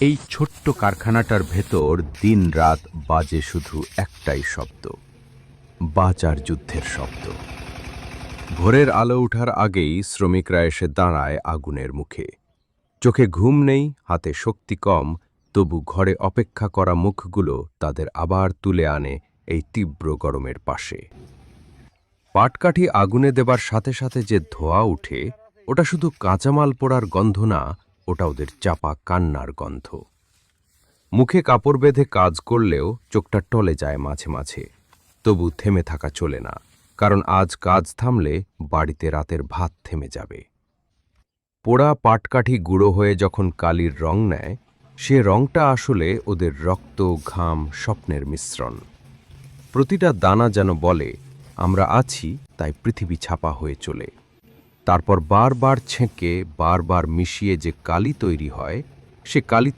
এই ছোট্ট কারখানাটার ভেতর দিনরাত বাজে শুধু একটাই শব্দ, বাঁচার যুদ্ধের শব্দ। ভোরের আলো ওঠার আগেই শ্রমিকরা এসে দাঁড়ায় আগুনের মুখে। চোখে ঘুম নেই, হাতে শক্তি কম, তবু ঘরে অপেক্ষা করা মুখগুলো তাদের আবার তুলে আনে এই তীব্র গরমের পাশে। পাটকাঠি আগুনে দেবার সাথে সাথে যে ধোঁয়া উঠে, ওটা শুধু কাঁচামাল পোড়ার গন্ধ না, ওটা ওদের চাপা কান্নার গন্ধ। মুখে কাপড় বেঁধে কাজ করলেও চোখটা টলে যায় মাঝে মাঝে। তবু থেমে থাকা চলে না, কারণ আজ কাজ থামলে বাড়িতে রাতের ভাত থেমে যাবে। পোড়া পাটকাঠি গুঁড়ো হয়ে যখন কালির রং নেয়, সে রংটা আসলে ওদের রক্ত, ঘাম, স্বপ্নের মিশ্রণ। প্রতিটা দানা যেন বলে, আমরা আছি তাই পৃথিবী ছাপা হয়ে চলে। তারপর বারবার ছেঁকে, বারবার মিশিয়ে যে কালি তৈরি হয়, সে কালিতে